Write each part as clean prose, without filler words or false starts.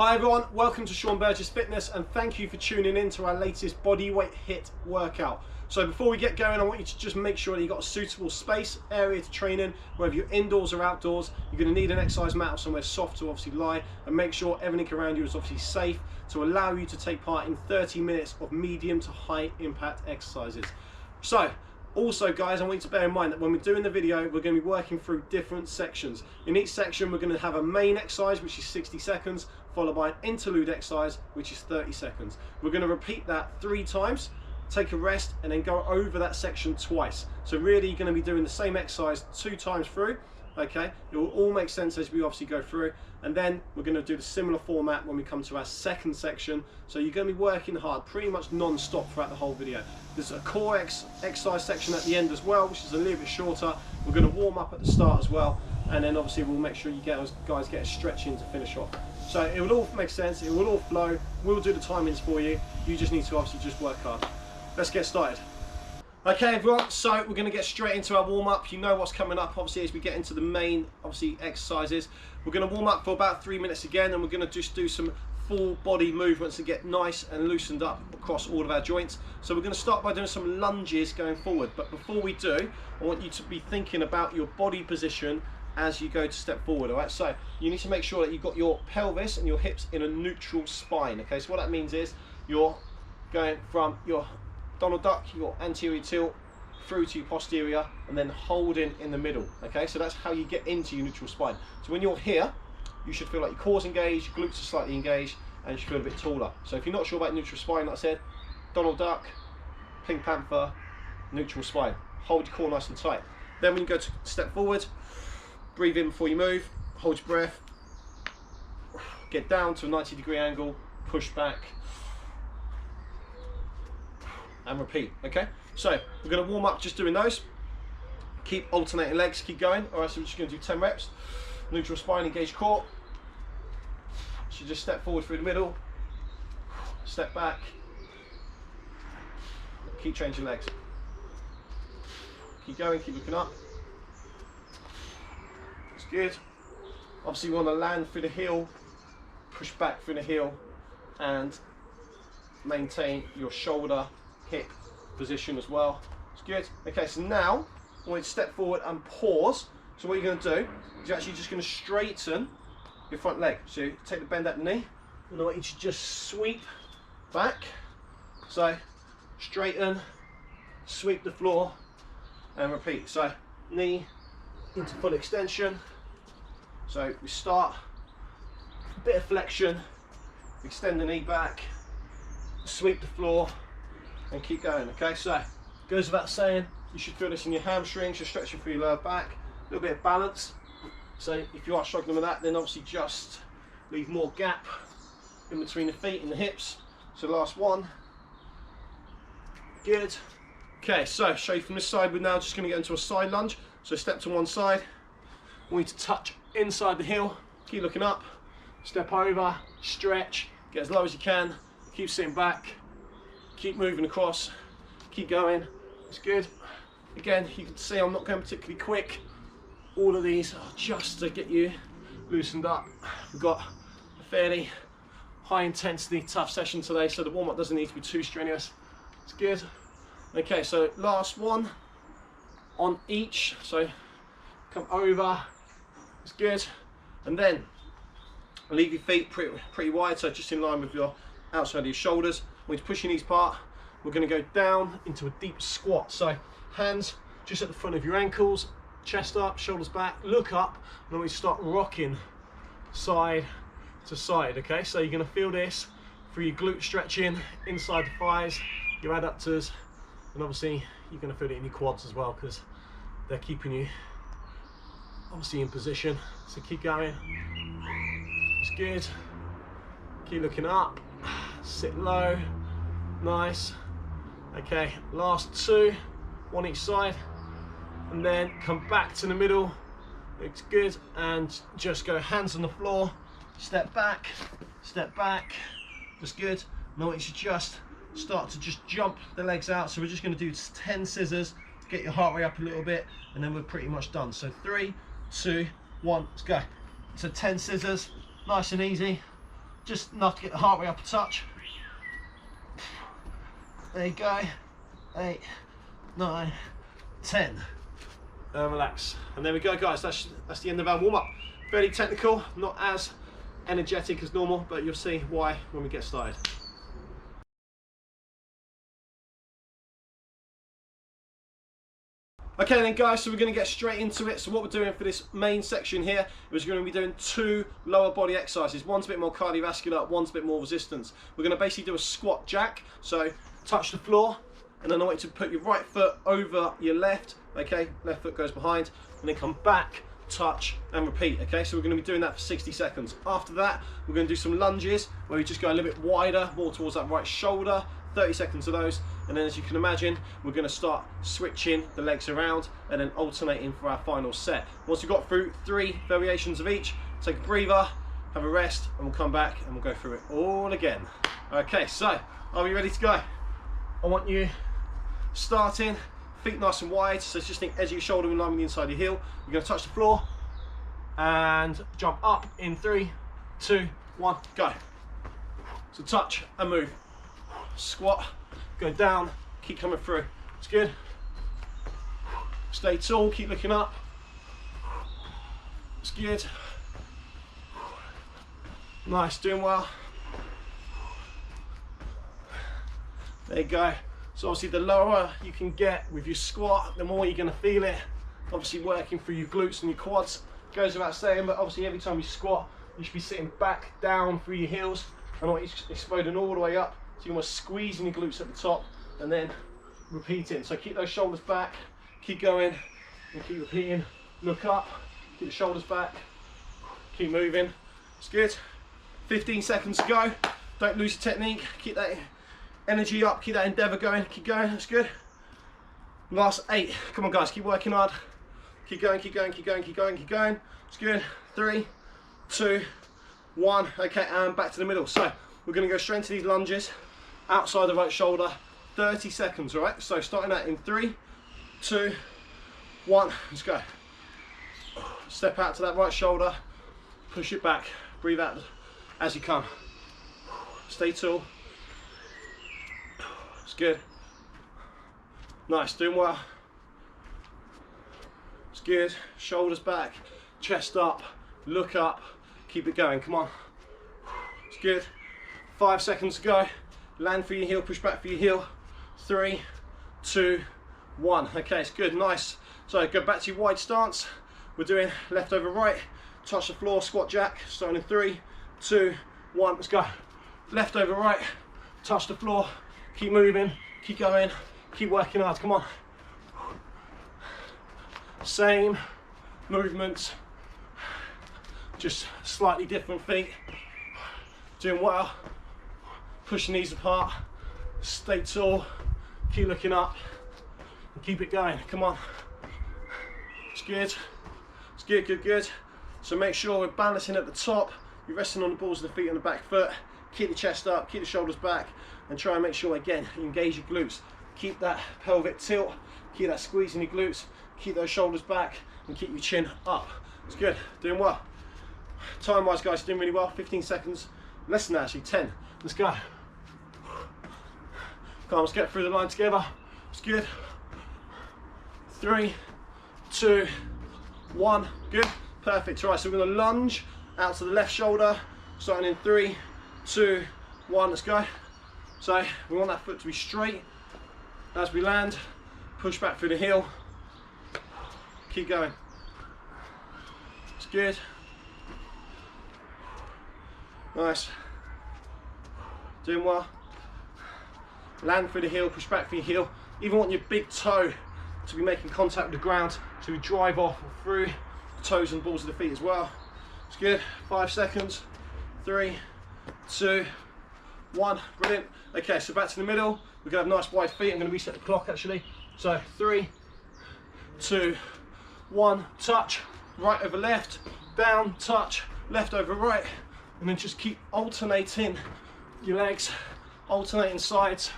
Hi everyone, welcome to Sean Burgess Fitness and thank you for tuning in to our latest bodyweight HIIT workout. So before we get going, I want you to just make sure that you've got a suitable space, area to train in, whether you're indoors or outdoors. You're going to need an exercise mat or somewhere soft to obviously lie, and make sure everything around you is obviously safe to allow you to take part in 30 minutes of medium to high impact exercises. So also guys, I want you to bear in mind that when we're doing the video, we're going to be working through different sections. In each section, we're going to have a main exercise, which is 60 seconds, followed by an interlude exercise, which is 30 seconds. We're going to repeat that 3 times, take a rest, and then go over that section twice. So really, you're going to be doing the same exercise 2 times through. Okay, it will all make sense as we obviously go through, and then we're going to do the similar format when we come to our second section. So you're going to be working hard pretty much non-stop throughout the whole video. There's a core exercise section at the end as well, which is a little bit shorter. We're going to warm up at the start as well, and then obviously we'll make sure you guys get a stretch in to finish off. So it will all make sense, it will all flow. We'll do the timings for you. You just need to obviously just work hard. Let's get started. Okay everyone, so we're going to get straight into our warm-up. You know what's coming up obviously as we get into the main obviously exercises. We're going to warm up for about 3 minutes again, and we're going to just do some full body movements to get nice and loosened up across all of our joints. So we're going to start by doing some lunges going forward, but before we do, I want you to be thinking about your body position as you go to step forward. All right, so you need to make sure that you've got your pelvis and your hips in a neutral spine. Okay, so what that means is you're going from your Donald duck, your anterior tilt, through to your posterior, and then holding in the middle. Okay, so that's how you get into your neutral spine. So when you're here, you should feel like your core's engaged, your glutes are slightly engaged, and you should feel a bit taller. So if you're not sure about neutral spine, like I said, Donald duck, Pink Panther, neutral spine. Hold your core nice and tight. Then when you go to step forward, breathe in before you move, hold your breath, get down to a 90-degree angle, push back, and repeat. Okay, so we're going to warm up just doing those. Keep alternating legs, keep going. All right, so we're just going to do 10 reps. Neutral spine, engage core. So just step forward through the middle, step back, keep changing legs. Keep going, keep looking up. That's good. Obviously we want to land through the heel, push back through the heel, and maintain your shoulder hip position as well. It's good. Okay, so now I want you to step forward and pause. So what you're going to do is you're actually just going to straighten your front leg. So you take the bend at the knee, and I want you to just sweep back. So straighten, sweep the floor, and repeat. So knee into full extension. So we start, a bit of flexion, extend the knee back, sweep the floor, and keep going. Okay, so goes without saying, you should feel this in your hamstrings, you're stretching through your lower back, a little bit of balance. So if you are struggling with that, then obviously just leave more gap in between the feet and the hips. So last one, good. Okay, so show you from this side, we're now just going to get into a side lunge. So step to one side, we need to touch inside the heel, keep looking up, step over, stretch, get as low as you can, keep sitting back, keep moving across, keep going. It's good. Again, you can see I'm not going particularly quick. All of these are just to get you loosened up. We've got a fairly high intensity, tough session today, so the warm-up doesn't need to be too strenuous. It's good. Okay, so last one on each. So come over. It's good. And then leave your feet pretty wide, so just in line with your outside of your shoulders. When you're pushing these apart, we're going to go down into a deep squat. So hands just at the front of your ankles, chest up, shoulders back, look up, and then we start rocking side to side. Okay, so you're going to feel this through your glute stretching, inside the thighs, your adductors, and obviously you're going to feel it in your quads as well, because they're keeping you obviously in position. So keep going. It's good. Keep looking up, sit low, nice. Okay, last 2, one each side, and then come back to the middle. Looks good, and just go hands on the floor, step back, that's good. Now you should just start to just jump the legs out. So we're just going to do 10 scissors to get your heart rate up a little bit, and then we're pretty much done. So 3, 2, 1, let's go. So 10 scissors, nice and easy. just enough to get the heart rate up a touch. There you go. 8, 9, 10. And relax. And there we go, guys. That's the end of our warm-up. Fairly technical, not as energetic as normal, but you'll see why when we get started. Okay then guys, so we're going to get straight into it. So what we're doing for this main section here is we're going to be doing 2 lower body exercises. One's a bit more cardiovascular, one's a bit more resistance. We're going to basically do a squat jack. So touch the floor, and then I want you to put your right foot over your left. Okay, left foot goes behind, and then come back, touch, and repeat. Okay, so we're going to be doing that for 60 seconds. After that, we're going to do some lunges where we just go a little bit wider, more towards that right shoulder. 30 seconds of those, and then as you can imagine, we're going to start switching the legs around and then alternating for our final set. Once we've got through 3 variations of each, take a breather, have a rest, and we'll come back and we'll go through it all again. Okay, so are we ready to go? I want you starting, feet nice and wide, so just think edge of your shoulder in line with the inside of your heel. You're going to touch the floor and jump up in 3, 2, 1, go. So touch and move. Squat, go down, keep coming through. It's good. Stay tall, keep looking up. It's good. Nice, doing well. There you go. So obviously the lower you can get with your squat, the more you're going to feel it. Obviously working through your glutes and your quads. Goes without saying, but obviously every time you squat, you should be sitting back down through your heels. And I want you exploding all the way up. So you're almost squeezing your glutes at the top and then repeating. So keep those shoulders back, keep going, and keep repeating. Look up, keep the shoulders back, keep moving. It's good. 15 seconds to go. Don't lose your technique. Keep that energy up, keep that endeavour going. Keep going, that's good. Last 8. Come on guys, keep working hard. Keep going, keep going, keep going, keep going, keep going. It's good. 3, 2, 1. Okay, and back to the middle. So we're going to go straight into these lunges. Outside the right shoulder, 30 seconds, all right? So starting out in 3, 2, 1, let's go. Step out to that right shoulder, push it back, breathe out as you come. Stay tall. It's good. Nice, doing well. It's good. Shoulders back, chest up, look up, keep it going, come on. It's good. 5 seconds to go. Land for your heel, push back for your heel. 3, 2, 1. Okay, it's good, nice. So go back to your wide stance. We're doing left over right, touch the floor, squat jack. Starting in 3, 2, 1, let's go. Left over right, touch the floor, keep moving, keep going, keep working hard, come on. Same movements, just slightly different feet. Doing well. Push the knees apart, stay tall, keep looking up, and keep it going, come on. It's good, it's good, good, good. So make sure we're balancing at the top, you're resting on the balls of the feet on the back foot, keep the chest up, keep the shoulders back, and try and make sure, again, you engage your glutes. Keep that pelvic tilt, keep that squeeze in your glutes, keep those shoulders back, and keep your chin up. It's good, doing well. Time-wise, guys, doing really well, 15 seconds, less than that actually, 10. Let's go. Come on, let's get through the line together. It's good. 3, 2, 1. Good. Perfect. All right, so we're going to lunge out to the left shoulder, starting in 3, 2, 1. Let's go. So we want that foot to be straight as we land. Push back through the heel. Keep going. It's good. Nice. Doing well. Land through the heel, push back for your heel. Even want your big toe to be making contact with the ground, so we drive off through the toes and balls of the feet as well. It's good. 5 seconds. 3, 2, 1. Brilliant. Okay, so back to the middle. We're going to have nice wide feet. I'm going to reset the clock actually. So 3, 2, 1. Touch. Right over left. Down. Touch. Left over right. And then just keep alternating your legs, alternating sides,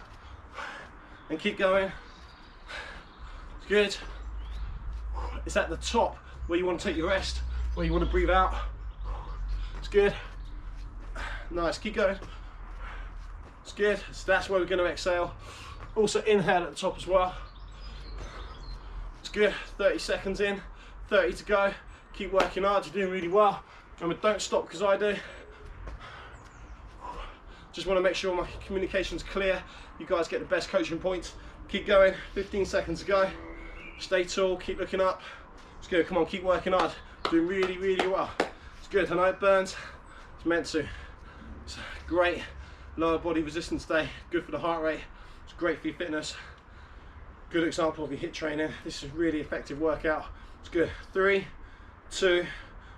and keep going. It's good. It's at the top where you want to take your rest, where you want to breathe out. It's good. Nice, keep going. It's good. So that's where we're going to exhale. Also inhale at the top as well. It's good. 30 seconds in, 30 to go. Keep working hard, you're doing really well. Remember, don't stop because I do. Just want to make sure my communication's clear. You guys get the best coaching points. Keep going, 15 seconds to go. Stay tall, keep looking up. It's good, come on, keep working hard. Doing really, really well. It's good, I know it burns. It's meant to. It's great lower body resistance day. Good for the heart rate. It's great for your fitness. Good example of your HIIT training. This is a really effective workout. It's good. 3, 2,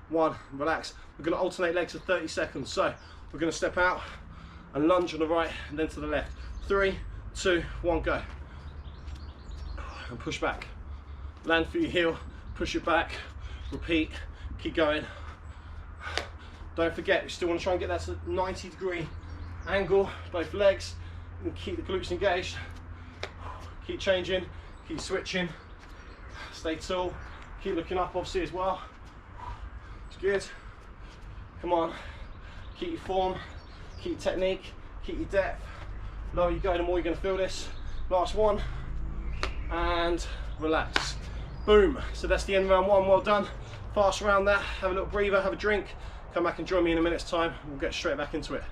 1, relax. We're going to alternate legs for 30 seconds. So we're going to step out and lunge on the right and then to the left. 3, 2, 1, go. And push back. Land for your heel, push it back, repeat, keep going. Don't forget, you still want to try and get that to 90-degree angle, both legs, and keep the glutes engaged. Keep changing, keep switching, stay tall, keep looking up obviously as well. It's good. Come on, keep your form, keep your technique, keep your depth. The lower you go, the more you're going to feel this. Last one, and relax. Boom. So that's the end of round one. Well done. Fast around that. Have a little breather, have a drink. Come back and join me in a minute's time. We'll get straight back into it.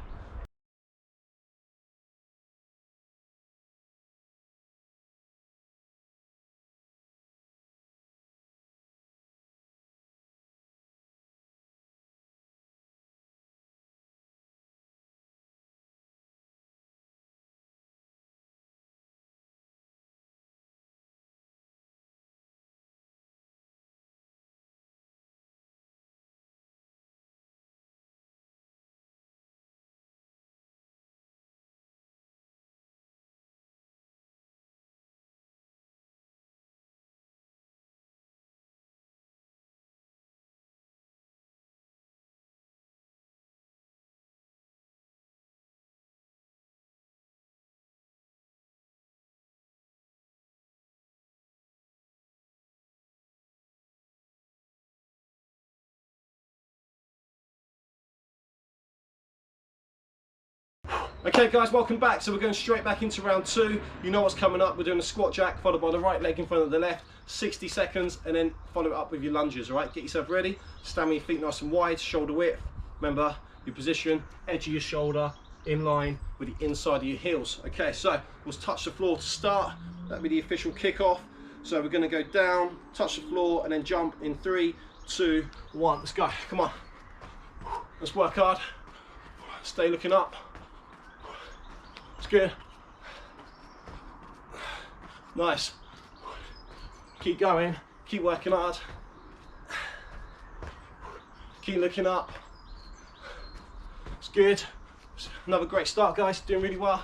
Okay guys, welcome back. So we're going straight back into round two. You know what's coming up. We're doing a squat jack followed by the right leg in front of the left, 60 seconds, and then follow it up with your lunges. All right, get yourself ready. Stand with your feet nice and wide, shoulder width. Remember your position, edge of your shoulder in line with the inside of your heels. Okay, so we'll touch the floor to start. That'll be the official kickoff. So we're going to go down, touch the floor, and then jump in 3, 2, 1. Let's go. Come on. Let's work hard. Stay looking up. It's good. Nice. Keep going. Keep working hard. Keep looking up. It's good. Another great start, guys. Doing really well.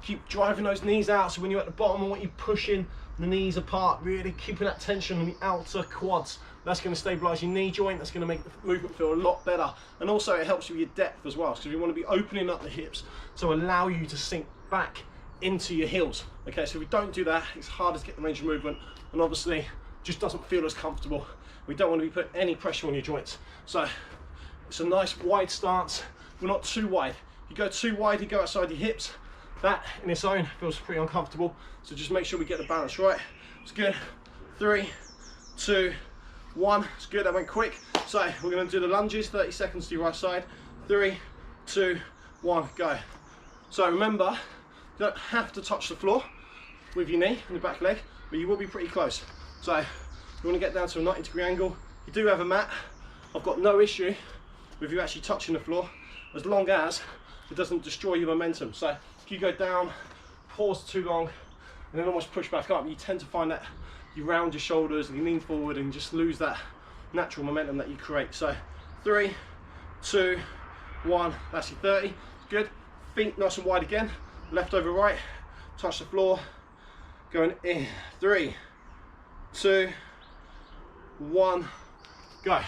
Keep driving those knees out. So when you're at the bottom, I want you pushing the knees apart. Really keeping that tension on the outer quads. That's going to stabilize your knee joint. That's going to make the movement feel a lot better. And also it helps with your depth as well, because we want to be opening up the hips to allow you to sink back into your heels. Okay, so if we don't do that, it's harder to get the range of movement, and obviously just doesn't feel as comfortable. We don't want to be putting any pressure on your joints. So it's a nice wide stance. We're not too wide. You go too wide, you go outside your hips. That in its own feels pretty uncomfortable. So just make sure we get the balance right. It's good. 3, 2, 1. It's good. That went quick. So we're going to do the lunges. 30 seconds to your right side. 3, 2, 1. Go. So remember, you don't have to touch the floor with your knee and your back leg, but you will be pretty close. So you want to get down to a 90-degree angle. You do have a mat. I've got no issue with you actually touching the floor, as long as it doesn't destroy your momentum. So if you go down, pause too long, and then almost push back up, you tend to find that you round your shoulders and you lean forward and just lose that natural momentum that you create. So 3, 2, 1. That's your 30. Good. Feet nice and wide again. Left over right. Touch the floor. Going in. 3, 2, 1. Go.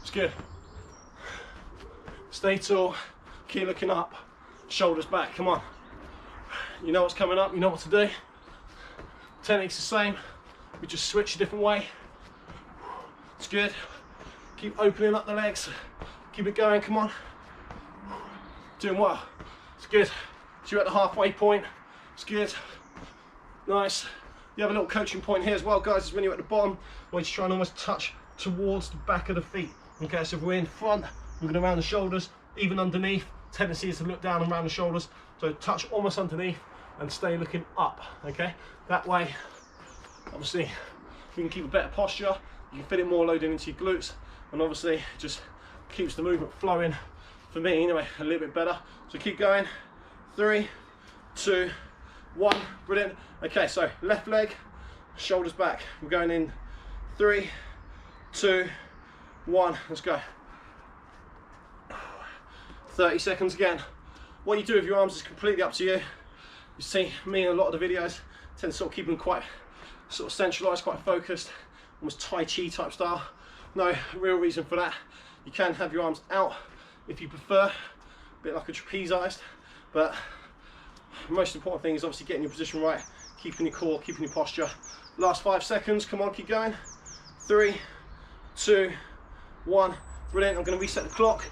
It's good. Stay tall. Keep looking up. Shoulders back. Come on. You know what's coming up. You know what to do. Technique's the same. We just switch a different way. It's good. Keep opening up the legs. Keep Keep it going, come on. Doing well. It's good. So you're at the halfway point. It's good. Nice. You have a little coaching point here as well, guys, is when you're at the bottom, where you try and almost touch towards the back of the feet. Okay, so if we're in front, we're going around the shoulders, even underneath. Tendency is to look down and around the shoulders. So touch almost underneath and stay looking up. Okay, that way, obviously, you can keep a better posture. You can fit it more loading into your glutes, and obviously, just keeps the movement flowing. For me, anyway, a little bit better. So keep going. 3, 2, 1. Brilliant. Okay, so left leg, shoulders back. We're going in 3, 2, 1. Let's go. 30 seconds again. What you do with your arms is completely up to you. You see me in a lot of the videos tend to sort of keep them quite sort of centralized, quite focused, almost Tai Chi type style. No real reason for that. You can have your arms out if you prefer, a bit like a trapezized, but the most important thing is obviously getting your position right, keeping your core, keeping your posture. Last 5 seconds, come on, keep going. 3, 2, 1. Brilliant. I'm going to reset the clock,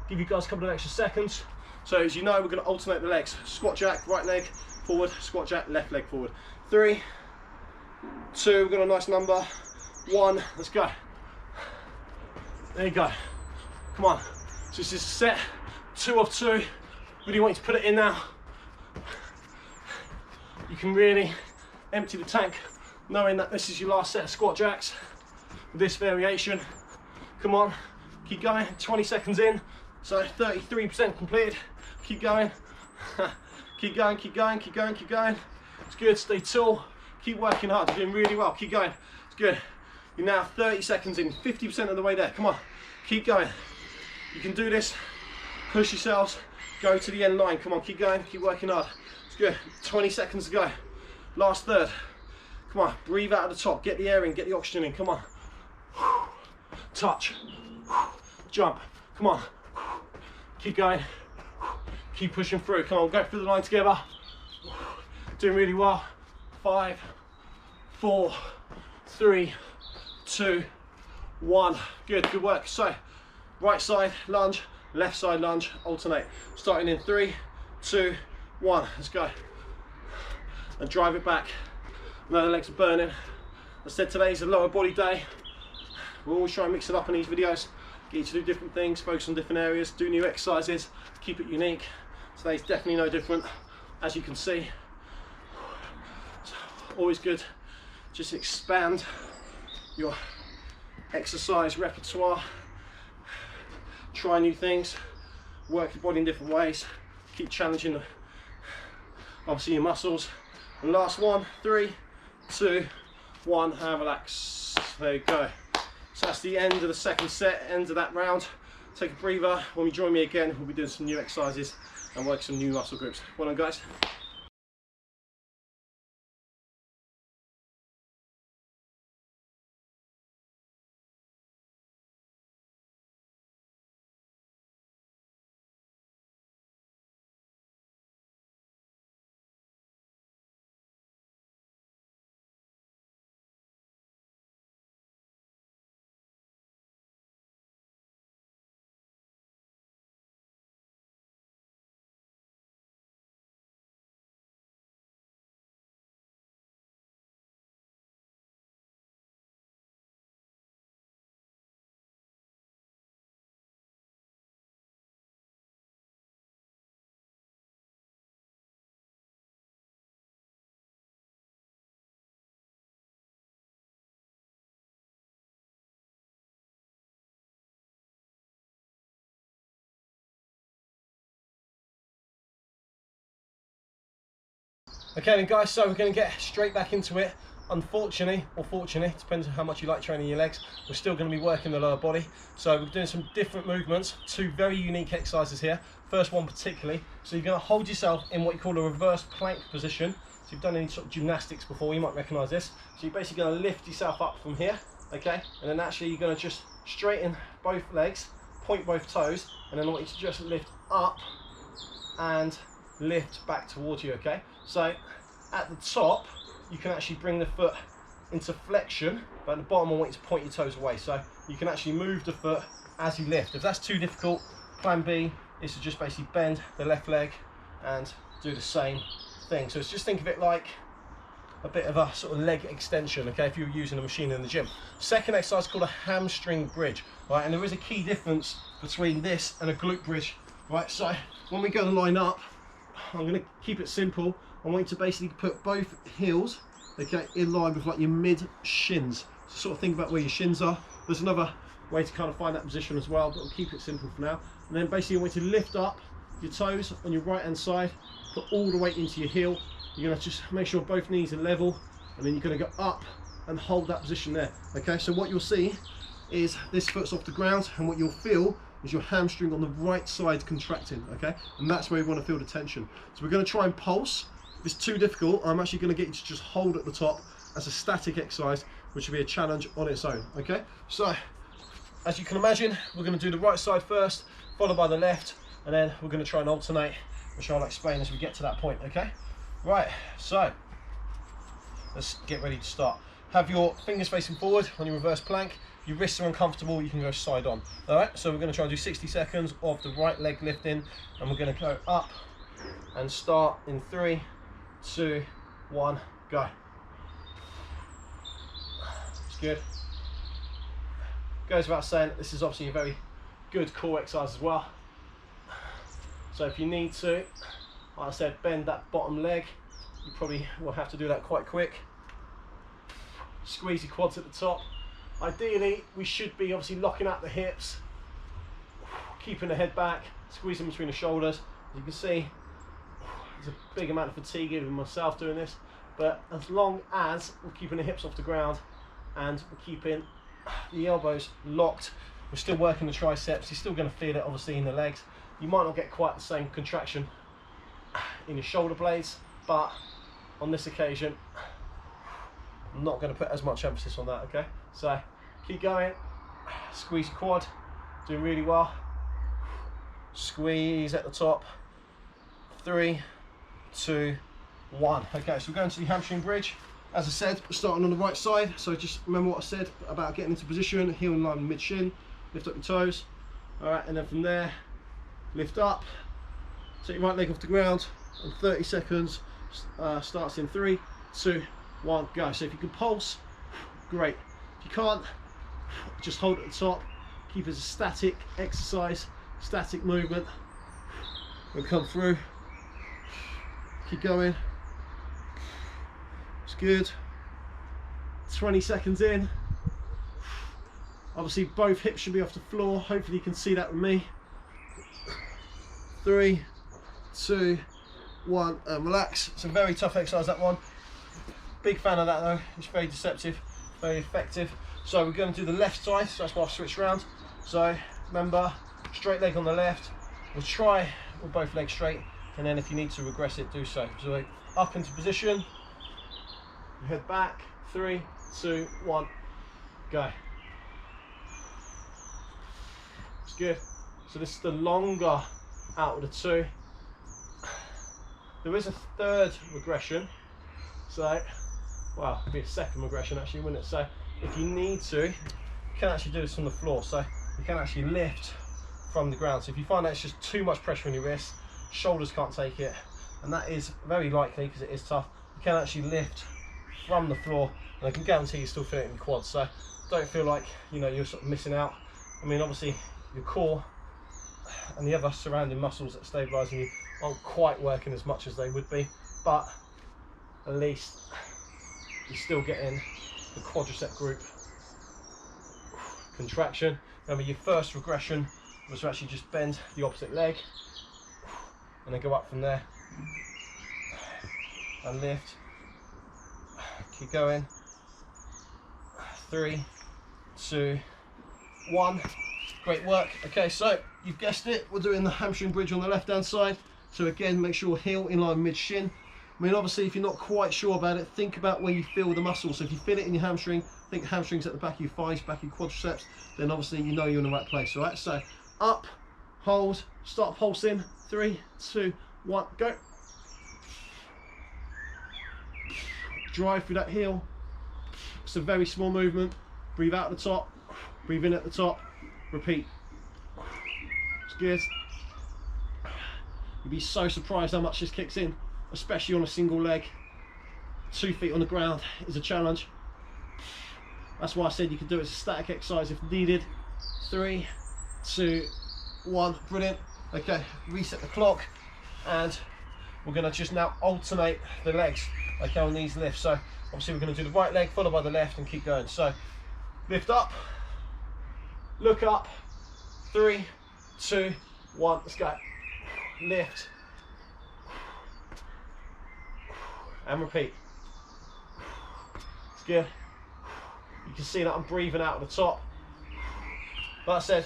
give you guys a couple of extra seconds. So as you know, we're going to alternate the legs. Squat jack, right leg forward, squat jack, left leg forward. 3, 2, we've got a nice number. 1, let's go. There you go. Come on. So this is set 2 of 2. Really want you to put it in now. You can really empty the tank knowing that this is your last set of squat jacks with this variation. Come on, keep going. 20 seconds in, so 33% completed. Keep going. Keep going, keep going, keep going, keep going. It's good, stay tall. Keep working hard, you're doing really well. Keep going, it's good. You're now 30 seconds in, 50% of the way there. Come on, keep going. You can do this. Push yourselves, go to the end line. Come on, keep going, keep working hard. It's good. 20 seconds to go. Last third. Come on, breathe out at the top. Get the air in, get the oxygen in. Come on. Touch. Jump. Come on. Keep going. Keep pushing through. Come on, go through the line together. Doing really well. 5, 4, 3, 2, 1. Good, good work. So, right side lunge, left side lunge, alternate. Starting in 3, 2, 1. Let's go. And drive it back. I know the legs are burning. I said today's a lower body day. We'll always try and mix it up in these videos. Get you to do different things, focus on different areas, do new exercises, keep it unique. Today's definitely no different, as you can see. It's always good. Just expand your exercise repertoire. Try new things, work your body in different ways, keep challenging obviously your muscles. And last one, 3, 2, 1, and relax. There you go. So that's the end of the second set, end of that round. Take a breather. When you join me again, we'll be doing some new exercises and work some new muscle groups. Well done, guys. Okay then guys, so we're going to get straight back into it. Unfortunately, or fortunately, depends on how much you like training your legs, we're still going to be working the lower body. So we're doing some different movements, 2 very unique exercises here. First one particularly, so you're going to hold yourself in what you call a reverse plank position. So if you've done any sort of gymnastics before, you might recognise this. So you're basically going to lift yourself up from here, okay? And then actually you're going to just straighten both legs, point both toes, and then I want you to just lift up and lift back towards you, okay? So at the top, you can actually bring the foot into flexion, but at the bottom I want you to point your toes away. So you can actually move the foot as you lift. If that's too difficult, plan B is to just basically bend the left leg and do the same thing. So it's just think of it like a bit of a sort of leg extension, okay, if you're using a machine in the gym. Second exercise is called a hamstring bridge, right? And there is a key difference between this and a glute bridge, right? So when we go to line up, I'm going to keep it simple. I want you to basically put both heels, okay, in line with like your mid shins. So sort of think about where your shins are. There's another way to kind of find that position as well, but we'll keep it simple for now. And then basically I want you to lift up your toes on your right hand side, put all the weight into your heel. You're going to just make sure both knees are level, and then you're going to go up and hold that position there. Okay, so what you'll see is this foot's off the ground, and what you'll feel is your hamstring on the right side contracting, okay? And that's where we want to feel the tension. So we're going to try and pulse. If it's too difficult, I'm actually going to get you to just hold at the top as a static exercise, which will be a challenge on its own, okay? So, as you can imagine, we're going to do the right side first, followed by the left, and then we're going to try and alternate, which I'll explain as we get to that point, okay? Right, so let's get ready to start. Have your fingers facing forward on your reverse plank. If your wrists are uncomfortable, you can go side on. All right, so we're going to try and do 60 seconds of the right leg lifting, and we're going to go up and start in 3, 2, 1, go. It's good. Goes without saying, this is obviously a very good core exercise as well. So if you need to, like I said, bend that bottom leg. You probably will have to do that quite quick. Squeeze your quads at the top. Ideally, we should be obviously locking out the hips, keeping the head back, squeezing between the shoulders. As you can see, there's a big amount of fatigue even myself doing this, but as long as we're keeping the hips off the ground and we're keeping the elbows locked, we're still working the triceps. You're still going to feel it obviously in the legs. You might not get quite the same contraction in your shoulder blades, but on this occasion I'm not going to put as much emphasis on that, okay? So keep going, squeeze your quad, doing really well, squeeze at the top, 3, 2, 1. Okay, so we're going to the hamstring bridge. As I said, we're starting on the right side, so just remember what I said about getting into position, heel in line with mid shin, lift up your toes, all right, and then from there, lift up, take your right leg off the ground, and 30 seconds starts in 3, 2, 1, go. So if you can pulse, great. If you can't, just hold at the top, keep it as a static exercise, static movement. We'll come through, keep going. It's good. 20 seconds in. Obviously both hips should be off the floor. Hopefully you can see that with me. 3, 2, 1, and relax. It's a very tough exercise, that one. Big fan of that though. It's very deceptive, very effective. So we're going to do the left side, so that's why I've switched around. So remember, straight leg on the left. We'll try with both legs straight, and then if you need to regress it, do so. So up into position, head back, 3, 2, 1, go. It's good. So this is the longer out of the two. There is a third regression, so, well, it'd be a second regression actually, wouldn't it? So if you need to, you can actually do this on the floor, so you can actually lift from the ground. So if you find that it's just too much pressure on your wrists, shoulders can't take it, and that is very likely because it is tough, you can actually lift from the floor, and I can guarantee you still feel it in your quads. So don't feel like, you know, you're sort of missing out. I mean, obviously your core and the other surrounding muscles that are stabilising you aren't quite working as much as they would be, but at least you're still getting the quadricep group contraction. Remember, your first regression was to actually just bend the opposite leg and then go up from there and lift. Keep going. 3, 2, 1. Great work. Okay, so you've guessed it, we're doing the hamstring bridge on the left hand side. So again, make sure heel in line mid shin. I mean, obviously if you're not quite sure about it, think about where you feel the muscle. So if you feel it in your hamstring, think hamstrings at the back of your thighs, back of your quadriceps, then obviously you know you're in the right place. All right, so up, hold, start pulsing. 3, 2, 1, go. Drive through that heel. It's a very small movement. Breathe out at the top, breathe in at the top, repeat. good. You'd be so surprised how much this kicks in, especially on a single leg. 2 feet on the ground is a challenge. That's why I said you could do it as a static exercise if needed. 3, 2, 1, brilliant. Okay, reset the clock, and we're gonna just now alternate the legs, okay, on these lifts. So obviously we're gonna do the right leg followed by the left and keep going. So lift up, look up, 3, 2, 1, let's go. Lift, and repeat. It's good. You can see that I'm breathing out at the top. Like I said,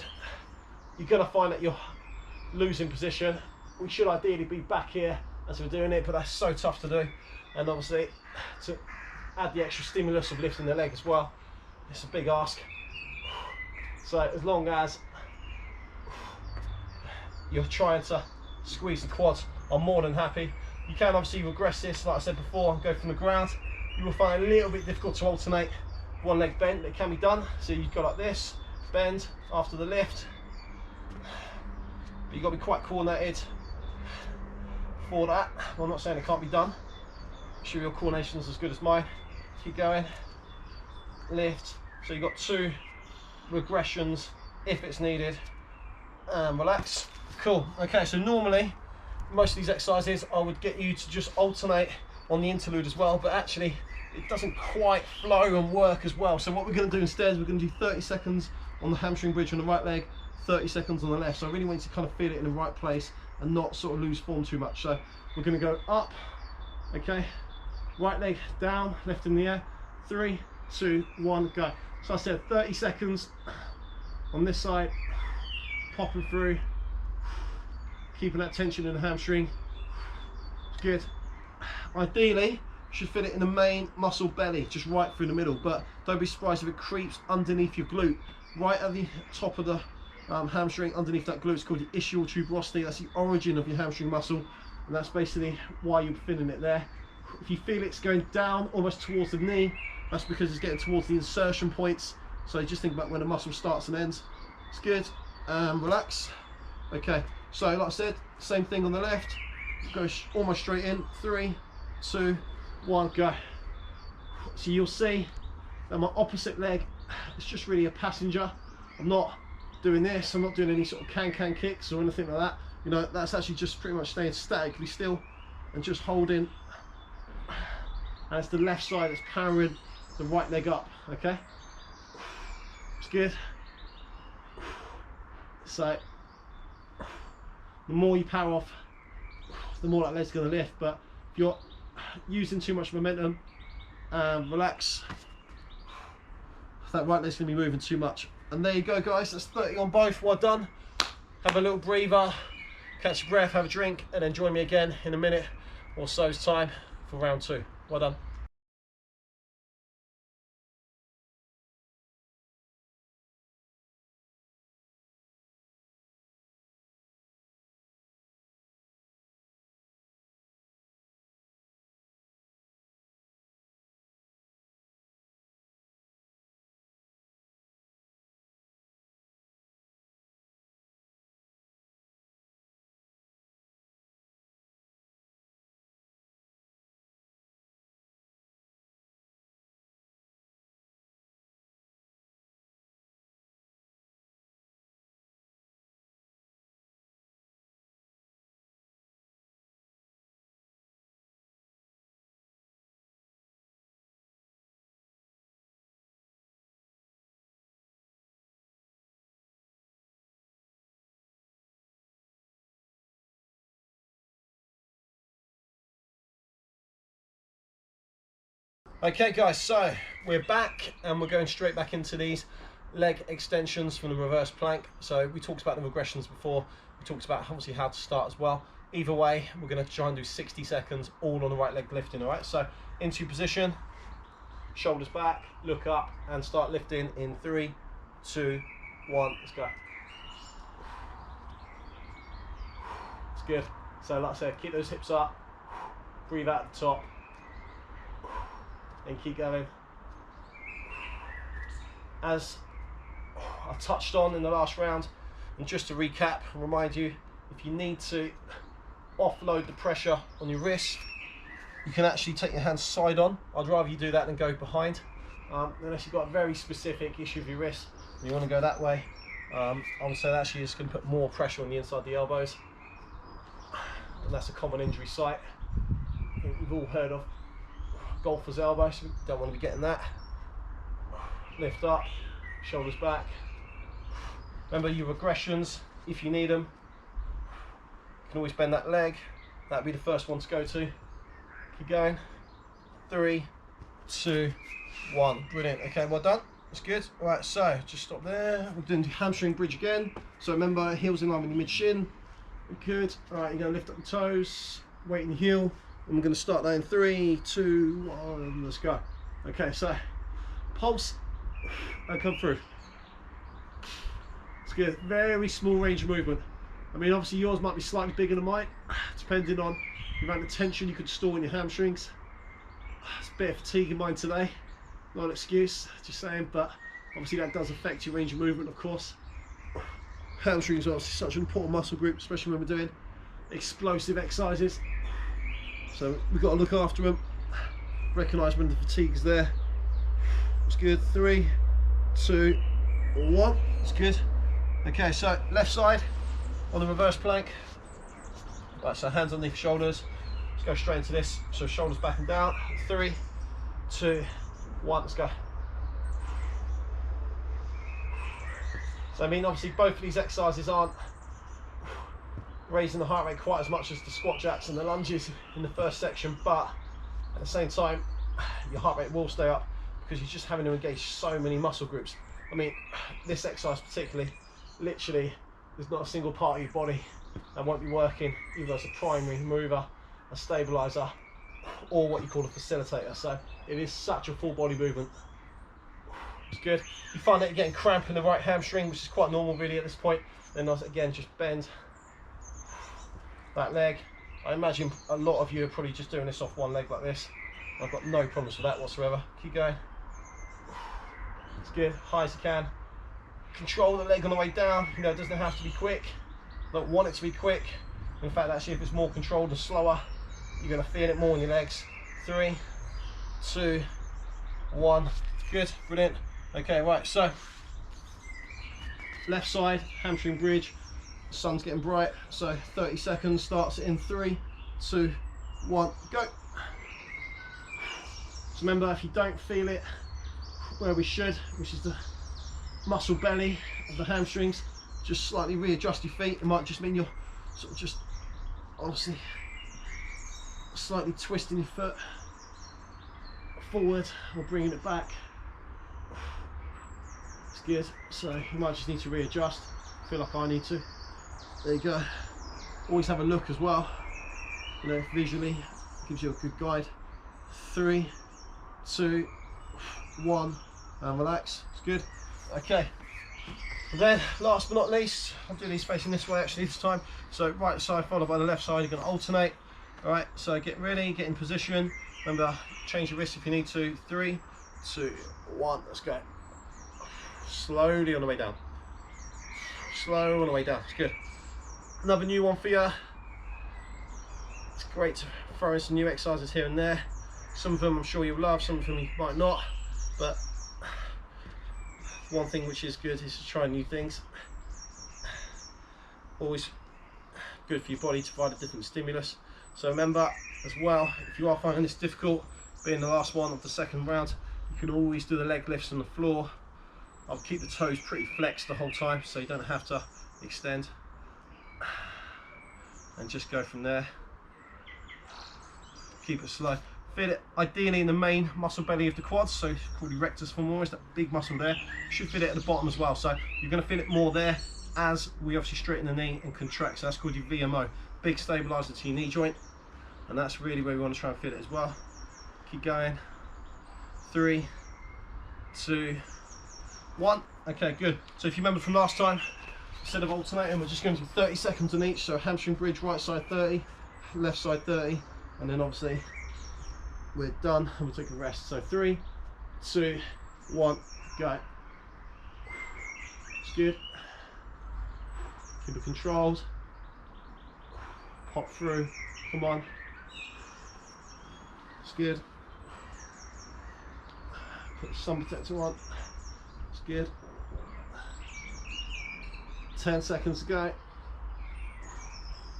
you're gonna find that you're losing position. We should ideally be back here as we're doing it, but that's so tough to do. And obviously, to add the extra stimulus of lifting the leg as well, it's a big ask. So as long as you're trying to squeeze the quads, I'm more than happy. You can obviously regress this, like I said before, and go from the ground. You will find it a little bit difficult to alternate one leg bent. It can be done. So you've got like this, bend after the lift. But you've got to be quite coordinated for that. Well, I'm not saying it can't be done. I'm sure your coordination is as good as mine. Keep going. Lift. So you've got 2 regressions if it's needed. And relax. Cool. Okay, so normally most of these exercises I would get you to just alternate on the interlude as well, but actually it doesn't quite flow and work as well. So what we're going to do instead is we're going to do 30 seconds on the hamstring bridge on the right leg, 30 seconds on the left. So I really want you to kind of feel it in the right place and not sort of lose form too much. So we're going to go up, okay, right leg down, left in the air, 3, 2, 1, go. So I said 30 seconds on this side, popping through, keeping that tension in the hamstring. It's good. Ideally, you should feel it in the main muscle belly, just right through the middle, but don't be surprised if it creeps underneath your glute, right at the top of the hamstring, underneath that glute. It's called the ischial tuberosity. That's the origin of your hamstring muscle, and that's basically why you're feeling it there. If you feel it's going down almost towards the knee, that's because it's getting towards the insertion points. So just think about when the muscle starts and ends. It's good. Relax. Okay, so like I said, same thing on the left. Go almost straight in. 3, 2, 1, go. So you'll see that my opposite leg is just really a passenger. I'm not doing this. I'm not doing any sort of can kicks or anything like that. You know, that's actually just pretty much staying statically still and just holding. And it's the left side that's powering the right leg up. Okay, it's good. So the more you power off, the more that leg's going to lift. But if you're using too much momentum, relax, that right leg's going to be moving too much. And there you go, guys, that's 30 on both. Well done. Have a little breather, catch your breath, have a drink, and then join me again in a minute or so's time for round 2. Well done. Okay guys, so we're back and we're going straight back into these leg extensions from the reverse plank. So we talked about the regressions before, we talked about obviously how to start as well. Either way, we're going to try and do 60 seconds all on the right leg lifting. All right, so into position, shoulders back, look up and start lifting in 3, 2, 1, let's go. It's good. So like I said, keep those hips up, breathe out at the top, and keep going. As I touched on in the last round, And just to recap and remind you, if you need to offload the pressure on your wrist, you can actually take your hands side on. I'd rather you do that than go behind, unless you've got a very specific issue with your wrist and you want to go that way. I would say that actually is going to put more pressure on the inside of the elbows, and that's a common injury site. I think we've all heard of golfer's elbow, so we don't want to be getting that. Lift up, shoulders back. Remember your regressions, if you need them. You can always bend that leg. That'd be the first one to go to. Keep going. 3, 2, 1. Brilliant. Okay, well done. That's good. All right, so just stop there. We're doing the hamstring bridge again. So remember, heels in line with your mid shin. Good. All right, you're going to lift up the toes, weight in the heel. And we're going to start that in 3, 2, 1. Let's go. Okay, so pulse and come through. It's good. Very small range of movement. I mean, obviously yours might be slightly bigger than mine, depending on the amount of tension you could store in your hamstrings. It's a bit of fatigue in mine today. Not an excuse, just saying, but obviously that does affect your range of movement, of course. Hamstrings are obviously such an important muscle group, especially when we're doing explosive exercises. So we've got to look after them, recognise when the fatigue's there. It's good. 3, 2, 1. It's good. Okay, so left side on the reverse plank. Right, so hands underneath shoulders. Let's go straight into this. So shoulders back and down. 3, 2, 1. Let's go. So I mean, obviously both of these exercises aren't raising the heart rate quite as much as the squat jacks and the lunges in the first section, but at the same time your heart rate will stay up because you're just having to engage so many muscle groups. I mean, this exercise particularly, literally there's not a single part of your body that won't be working, either as a primary mover, a stabilizer, or what you call a facilitator. So it is such a full body movement. It's good. You find that you're getting cramp in the right hamstring, which is quite normal really at this point, then again just bend that leg. I imagine a lot of you are probably just doing this off one leg like this. I've got no problems with that whatsoever. Keep going. It's good, high as you can. Control the leg on the way down. You know, it doesn't have to be quick. Don't want it to be quick. In fact, actually, if it's more controlled and slower, you're going to feel it more in your legs. 3, 2, 1. Good, brilliant. Okay, right, so left side, hamstring bridge. The sun's getting bright, so 30 seconds, starts in 3, 2, 1, go. So remember, if you don't feel it where we should, which is the muscle belly of the hamstrings, just slightly readjust your feet. It might just mean you're sort of just honestly slightly twisting your foot forward or bringing it back. It's good. So you might just need to readjust. I feel like I need to. There you go. Always have a look as well. You know, visually gives you a good guide. 3, 2, 1, and relax. It's good. Okay. And then last but not least, I'll do these facing this way actually this time. So right side followed by the left side, you're going to alternate. Alright, so get ready, get in position. Remember, change your wrist if you need to. 3, 2, 1, let's go. Slowly on the way down. Slow on the way down, it's good. Another new one for you. It's great to throw in some new exercises here and there. Some of them I'm sure you'll love, some of them you might not. But one thing which is good is to try new things. Always good for your body to provide a different stimulus. So remember as well, if you are finding this difficult, being the last one of the second round, you can always do the leg lifts on the floor. I'll keep the toes pretty flexed the whole time so you don't have to extend. And just go from there. Keep it slow. Feel it ideally in the main muscle belly of the quads, so called the rectus femoris, that big muscle there. You should feel it at the bottom as well, so you're going to feel it more there as we obviously straighten the knee and contract. So that's called your VMO, big stabilizer to your knee joint, and that's really where we want to try and feel it as well. Keep going. 3, 2, 1. Okay, good. So if you remember from last time, instead of alternating, we're just going to do 30 seconds on each. So hamstring bridge, right side 30, left side 30, and then obviously we're done and we'll take a rest. So 3, 2, 1, go. It's good. Keep it controlled. Pop through. Come on. It's good. Put the sun protector on. It's good. 10 seconds to go.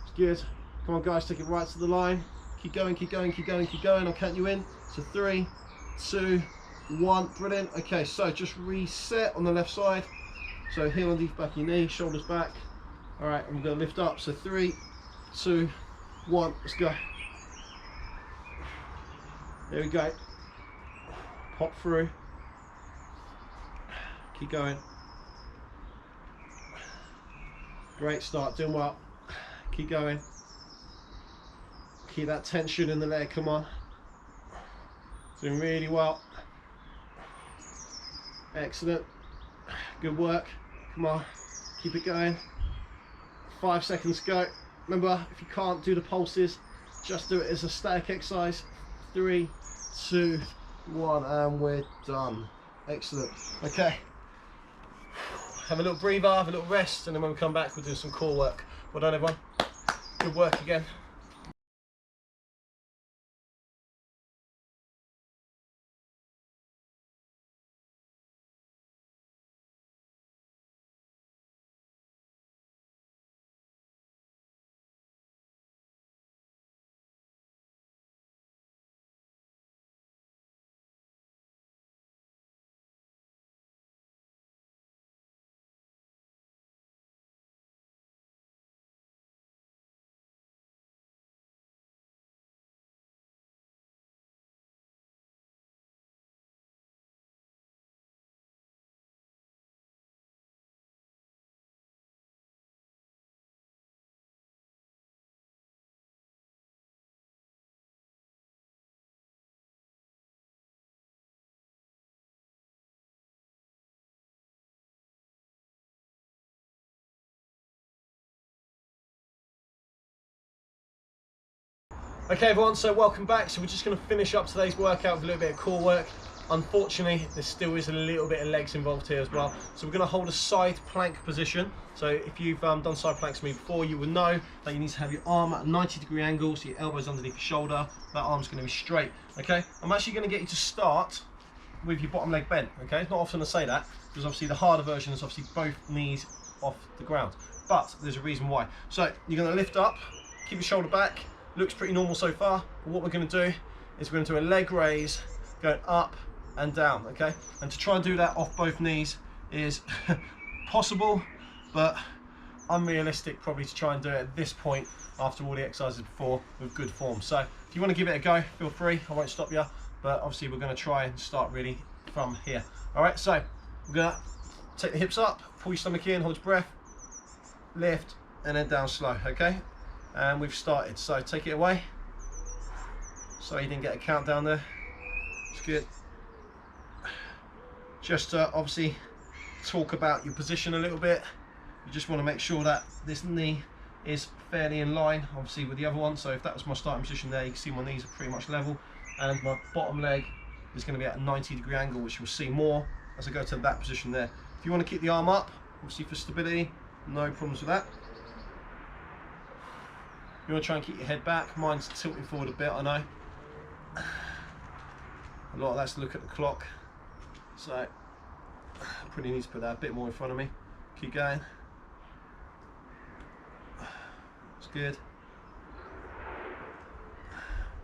It's good. Come on guys, take it right to the line. Keep going, keep going, keep going, keep going. I'll count you in. So 3, 2, 1. Brilliant. Okay, so just reset on the left side. So heel underneath back of your knee, shoulders back. All right, I'm going to lift up. So 3, 2, 1. Let's go. There we go. Pop through. Keep going. Great start, doing well. Keep going. Keep that tension in the leg, come on. Doing really well. Excellent. Good work. Come on, keep it going. 5 seconds to go. Remember, if you can't do the pulses, just do it as a static exercise. 3, 2, 1, and we're done. Excellent. Okay. Have a little breather, have a little rest, and then when we come back, we'll do some core work. Well done, everyone. Good work again. Okay everyone, so welcome back. So we're just going to finish up today's workout with a little bit of core work. Unfortunately, there still is a little bit of legs involved here as well. So we're going to hold a side plank position. So if you've done side planks with me before, you will know that you need to have your arm at a 90-degree angle, so your elbows underneath your shoulder. That arm's going to be straight. Okay, I'm actually going to get you to start with your bottom leg bent. Okay, it's not often I say that, because obviously the harder version is obviously both knees off the ground. But there's a reason why. So you're going to lift up, keep your shoulder back. Looks pretty normal so far. But what we're going to do is we're going to do a leg raise going up and down, okay? And to try and do that off both knees is possible, but unrealistic probably to try and do it at this point after all the exercises before with good form. So if you want to give it a go, feel free. I won't stop you, but obviously we're going to try and start really from here. All right, so we're going to take the hips up, pull your stomach in, hold your breath, lift, and then down slow, okay? And we've started, so take it away. So you didn't get a countdown there. It's good. Just to obviously talk about your position a little bit. You just want to make sure that this knee is fairly in line, obviously, with the other one. So if that was my starting position there, you can see my knees are pretty much level. And my bottom leg is going to be at a 90-degree angle, which you'll see more as I go to that position there. If you want to keep the arm up, obviously for stability, no problems with that. You want to try and keep your head back. Mine's tilting forward a bit, I know. A lot of that's to look at the clock. So, I probably need to put that a bit more in front of me. Keep going. It's good.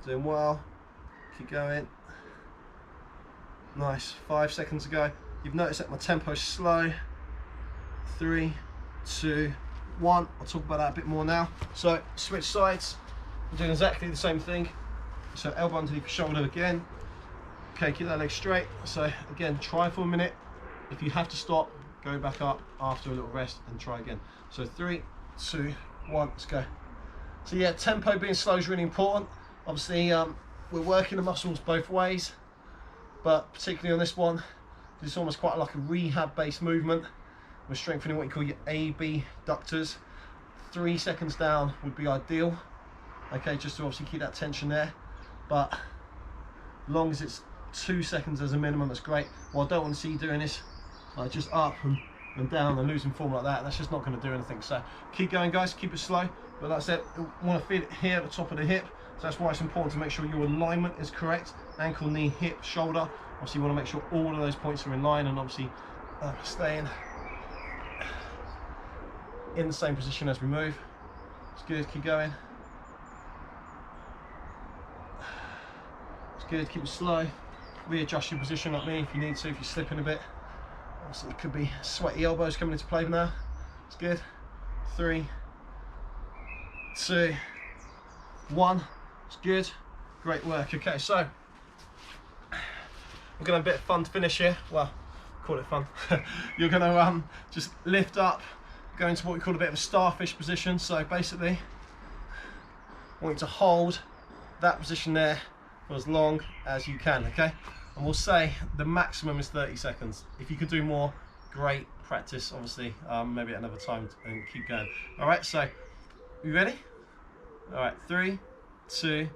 Doing well. Keep going. Nice. 5 seconds to go. You've noticed that my tempo's slow. 3, 2, 1. I'll talk about that a bit more now. So switch sides. I'm doing exactly the same thing. So elbow underneath your shoulder again. Okay, keep that leg straight. So again, try for a minute. If you have to stop, go back up after a little rest and try again. So 3, 2, 1, let's go. So yeah, tempo being slow is really important. Obviously, we're working the muscles both ways, but particularly on this one, it's almost quite like a rehab-based movement. We're strengthening what you call your AB ductors. 3 seconds down would be ideal. Okay, just to obviously keep that tension there. But as long as it's 2 seconds as a minimum, that's great. What I don't want to see you doing is just up and and down and losing form like that. That's just not going to do anything. So keep going, guys, keep it slow. But like I said, you want to feel it here at the top of the hip. So that's why it's important to make sure your alignment is correct. Ankle, knee, hip, shoulder. Obviously you want to make sure all of those points are in line, and obviously staying in the same position as we move. It's good, keep going. It's good, keep it slow. Readjust your position like me if you need to, if you're slipping a bit. Obviously it could be sweaty elbows coming into play now. It's good. 3, 2, 1. It's good. Great work. Okay, so we're gonna have a bit of fun to finish here. Well, call it fun. You're gonna just lift up, go into what we call a bit of a starfish position. So basically, I want you to hold that position there for as long as you can, okay? And we'll say the maximum is 30 seconds. If you could do more, great practice, obviously. Maybe at another time, and keep going. All right, so you ready? All right, 3, 2,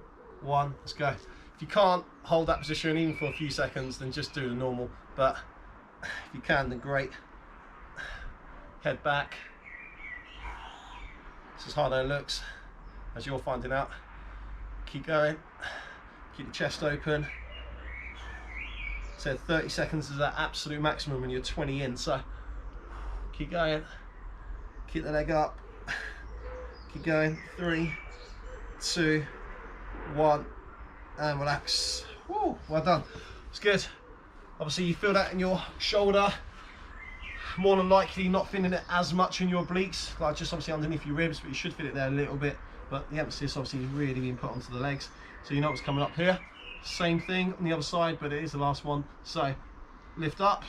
1, let's go. If you can't hold that position even for a few seconds, then just do the normal. But if you can, then great. Head back. It's as hard as it looks, as you're finding out. Keep going. Keep the chest open. So 30 seconds is that absolute maximum when you're 20 in. So keep going. Keep the leg up. Keep going. 3, 2, 1, and relax. Woo, well done. It's good. Obviously you feel that in your shoulder. More than likely not feeling it as much in your obliques, like just obviously underneath your ribs, but you should feel it there a little bit. But the emphasis obviously is really being put onto the legs. So you know what's coming up here. Same thing on the other side, but it is the last one. So lift up.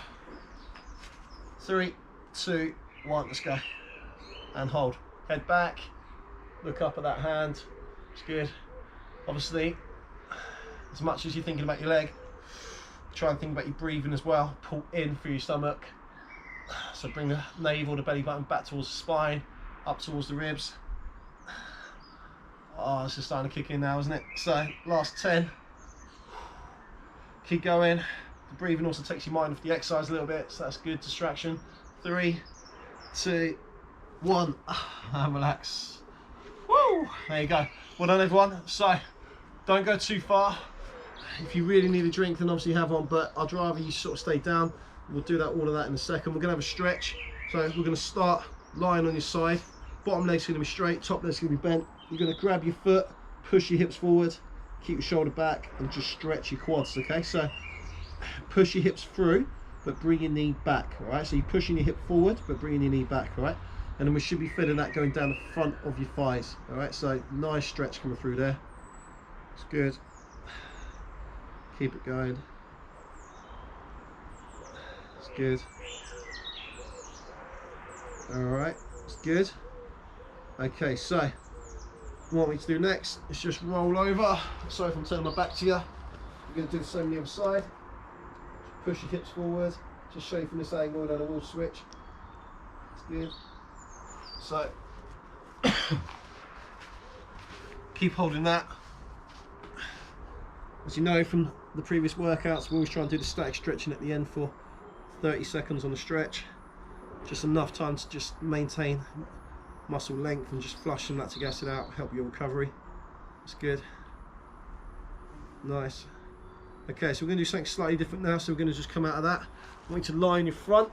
3, 2, 1, let's go. And hold. Head back. Look up at that hand. It's good. Obviously, as much as you're thinking about your leg, try and think about your breathing as well. Pull in through your stomach. So bring the navel, the belly button back towards the spine, up towards the ribs. Oh, this is starting to kick in now, isn't it? So last 10. Keep going. The breathing also takes your mind off the exercise a little bit, so that's good distraction. 3, 2, 1, and relax. Woo! There you go. Well done, everyone. So don't go too far. If you really need a drink, then obviously have one, but I'd rather you sort of stay down. We'll do that, all of that in a second. We're gonna have a stretch. So we're gonna start lying on your side. Bottom leg's gonna be straight, top leg's gonna be bent. You're gonna grab your foot, push your hips forward, keep your shoulder back, and just stretch your quads, okay? So push your hips through, but bring your knee back, all right? So you're pushing your hip forward, but bringing your knee back, all right? And then we should be feeling that going down the front of your thighs, all right? So nice stretch coming through there. It's good. Keep it going. It's good. All right, it's good. Okay, so what you want me to do next is just roll over. Sorry if I'm turning my back to you. We're going to do the same on the other side. Push your hips forward. Just show you from this angle and then I will switch. It's good. So keep holding that. As you know from the previous workouts, we always try and do the static stretching at the end for 30 seconds on the stretch. Just enough time to just maintain muscle length and just flushing that to gas it out, help your recovery. That's good. Nice. Okay, so we're going to do something slightly different now. So we're going to just come out of that. I want you to lie on your front.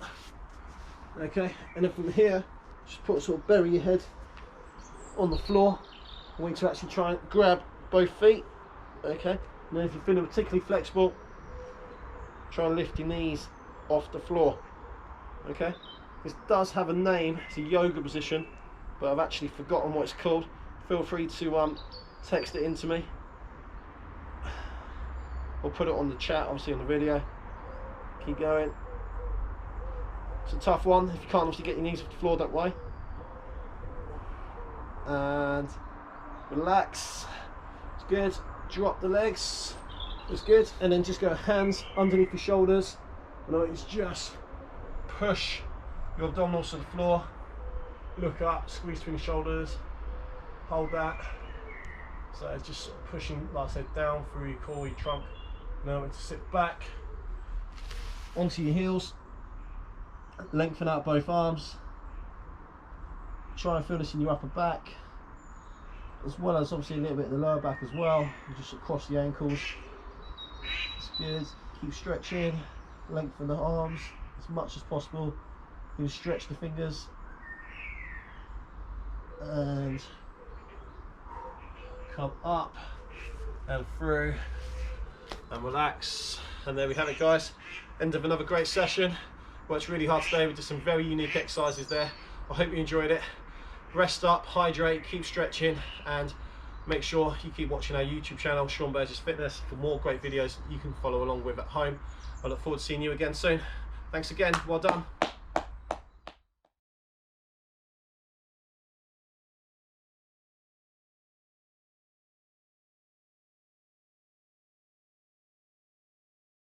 Okay, and then from here, just sort of bury your head on the floor. I want you to actually try and grab both feet. Okay, and then if you're feeling particularly flexible, try and lift your knees off the floor. Okay, this does have a name. It's a yoga position, but I've actually forgotten what it's called. Feel free to text it into me. I'll put it on the chat, obviously on the video. Keep going. It's a tough one. If you can't obviously get your knees off the floor, don't worry. And relax. It's good. Drop the legs. It's good. And then just go hands underneath your shoulders. And it's just push your abdominals to the floor. Look up, squeeze between your shoulders. Hold that. So it's just sort of pushing, like I said, down through your core, your trunk. Now to sit back onto your heels. Lengthen out both arms. Try and feel this in your upper back, as well as obviously a little bit of the lower back as well, just across the ankles. It's good. Keep stretching. Lengthen the arms as much as possible. You stretch the fingers and come up and through and relax. And there we have it, guys. End of another great session. Worked really hard today. We did some very unique exercises there. I hope you enjoyed it. Rest up, hydrate, keep stretching, and make sure you keep watching our YouTube channel, Sean Burgess Fitness, for more great videos you can follow along with at home. I look forward to seeing you again soon. Thanks again, well done.